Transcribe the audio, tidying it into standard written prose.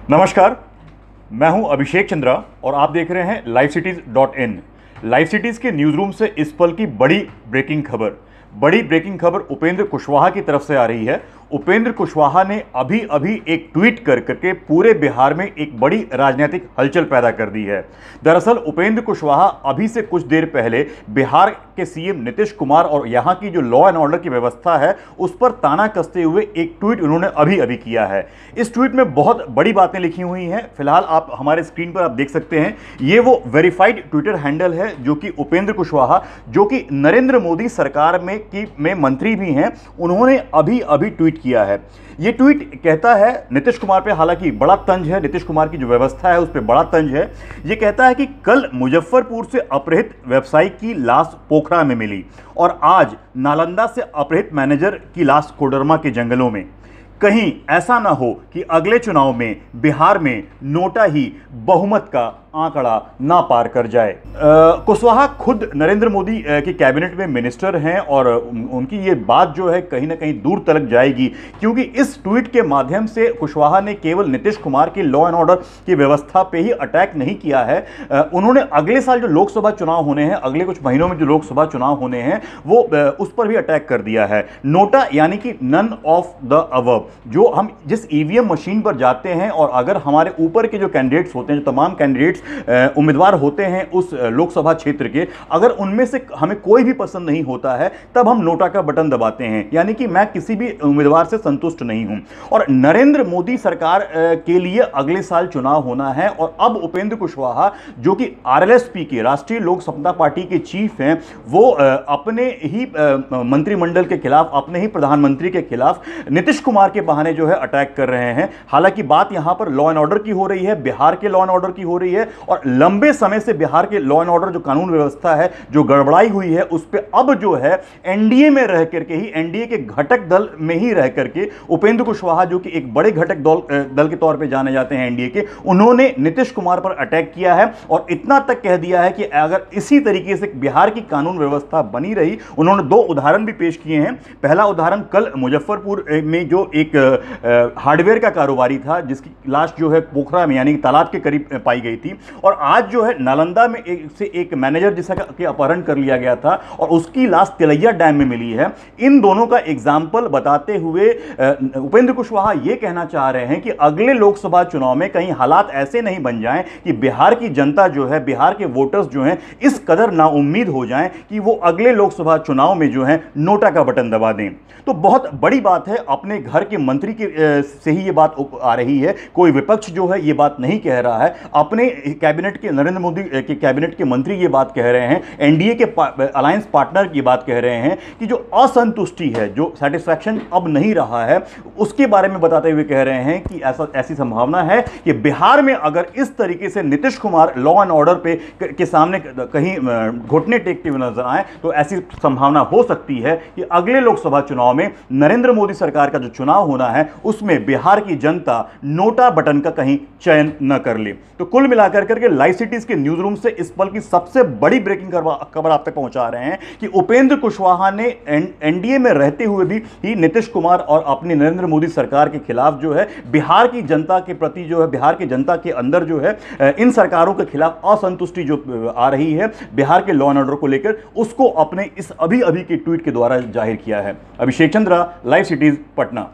नमस्कार, मैं हूं अभिषेक चंद्रा और आप देख रहे हैं livecities.in। लाइव सिटीज के न्यूज रूम से इस पल की बड़ी ब्रेकिंग खबर उपेंद्र कुशवाहा की तरफ से आ रही है। उपेंद्र कुशवाहा ने अभी एक ट्वीट करके पूरे बिहार में एक बड़ी राजनीतिक हलचल पैदा कर दी है। दरअसल उपेंद्र कुशवाहा अभी से कुछ देर पहले बिहार के सीएम नीतीश कुमार और यहां की जो लॉ एंड ऑर्डर की व्यवस्था है उस पर ताना कसते हुए एक ट्वीट उन्होंने अभी किया है। इस ट्वीट में बहुत बड़ी बातें लिखी हुई हैं। फिलहाल आप हमारे स्क्रीन पर आप देख सकते हैं, ये वो वेरीफाइड ट्विटर हैंडल है जो कि उपेंद्र कुशवाहा, जो कि नरेंद्र मोदी सरकार में मंत्री भी हैं, उन्होंने अभी ट्वीट किया है। ये ट्वीट कहता है नीतीश कुमार पे, हालांकि बड़ा तंज है, नीतीश कुमार की जो व्यवस्था है उस पर बड़ा तंज है। ये कहता है कि कल मुजफ्फरपुर से अपहृत व्यवसायी की लाश पोखरा में मिली और आज नालंदा से अपहृत मैनेजर की लाश कोडरमा के जंगलों में। कहीं ऐसा ना हो कि अगले चुनाव में बिहार में नोटा ही बहुमत का आंकड़ा ना पार कर जाए। कुशवाहा खुद नरेंद्र मोदी की कैबिनेट में मिनिस्टर हैं और उनकी ये बात जो है कहीं ना कहीं दूर तक जाएगी, क्योंकि इस ट्वीट के माध्यम से कुशवाहा ने केवल नीतीश कुमार की लॉ एंड ऑर्डर की व्यवस्था पे ही अटैक नहीं किया है। उन्होंने अगले साल जो लोकसभा चुनाव होने हैं, अगले कुछ महीनों में जो लोकसभा चुनाव होने हैं, वो उस पर भी अटैक कर दिया है। नोटा यानी कि नन ऑफ द अबव, जो हम जिस ईवीएम मशीन पर जाते हैं और अगर हमारे ऊपर के जो कैंडिडेट्स होते हैं, जो तमाम कैंडिडेट्स उम्मीदवार होते हैं उस लोकसभा क्षेत्र के, अगर उनमें से हमें कोई भी पसंद नहीं होता है तब हम नोटा का बटन दबाते हैं, यानी कि मैं किसी भी उम्मीदवार से संतुष्ट नहीं हूं। और नरेंद्र मोदी सरकार के लिए अगले साल चुनाव होना है और अब उपेंद्र कुशवाहा, जो कि आरएलएसपी के, राष्ट्रीय लोक समता पार्टी के चीफ हैं, वो अपने ही मंत्रिमंडल के खिलाफ, अपने ही प्रधानमंत्री के खिलाफ नीतीश कुमार के बहाने जो है अटैक कर रहे हैं। हालांकि बात यहां पर लॉ एंड ऑर्डर की हो रही है, बिहार के लॉ एंड ऑर्डर की हो रही है और लंबे समय से बिहार के लॉ एंड ऑर्डर जो कानून व्यवस्था है जो गड़बड़ाई हुई है उस पे अब जो है एनडीए में रह करके ही, एनडीए के घटक दल में ही रह करके उपेंद्र कुशवाहा, जो कि एक बड़े घटक दल के तौर पे जाने जाते हैं एनडीए के, उन्होंने नीतीश कुमार पर अटैक किया है और इतना तक कह दिया है कि अगर इसी तरीके से बिहार की कानून व्यवस्था बनी रही, उन्होंने दो उदाहरण भी पेश किए हैं। पहला उदाहरण कल मुजफ्फरपुर में जो एक हार्डवेयर का कारोबारी था जिसकी लाश जो है पोखरा में यानी तालाब के करीब पाई गई थी, और आज जो है नालंदा में एक मैनेजर जिसका अपहरण कर लिया गया था और उसकी लाश तिलैया डैम में मिली है। इन दोनों का एग्जाम्पल बताते हुए उपेंद्र कुशवाहा यह कहना चाह रहे हैं कि अगले लोकसभा चुनाव में कहीं हालात ऐसे नहीं बन जाएं कि बिहार की जनता जो है, बिहार के वोटर्स जो हैं, इस कदर नाउम्मीद हो जाएं कि वो अगले लोकसभा चुनाव में जो है नोटा का बटन दबा दें। तो बहुत बड़ी बात है, अपने घर के मंत्री से ही ये बात आ रही है, कोई विपक्ष जो है ये बात नहीं कह रहा है। अपने कैबिनेट के, नरेंद्र मोदी के कैबिनेट के मंत्री ये बात कह रहे हैं, एनडीए के अलायंस पार्टनर ये बात कह रहे हैं कि जो असंतुष्टि है, जो सेटिस्फैक्शन अब नहीं रहा है, उसके बारे में बताते हुए कह रहे हैं कि ऐसी संभावना है कि बिहार में अगर इस तरीके से Nitish Kumar law and order पे के सामने कहीं घुटने टेकते हुए नजर आए तो ऐसी संभावना हो सकती है कि अगले लोकसभा चुनाव में नरेंद्र मोदी सरकार का जो चुनाव होना है उसमें बिहार की जनता नोटा बटन का कहीं चयन न कर ले। तो कुल मिलाकर करके लाइव सिटीज के न्यूज रूम से इस पल की सबसे बड़ी ब्रेकिंग खबर आप तक पहुंचा रहे हैं कि उपेंद्र कुशवाहा ने एनडीए में रहते हुए भी ही नीतीश कुमार और अपनी नरेंद्र मोदी सरकार के खिलाफ जो है, बिहार की जनता के प्रति जो है, बिहार की जनता के अंदर जो है इन सरकारों के खिलाफ असंतुष्टि जो आ रही है बिहार के लॉ एंड ऑर्डर को लेकर, उसको अपने इस अभी के ट्वीट के द्वारा जाहिर किया है। अभिषेक चंद्रा, लाइव सिटीज, पटना।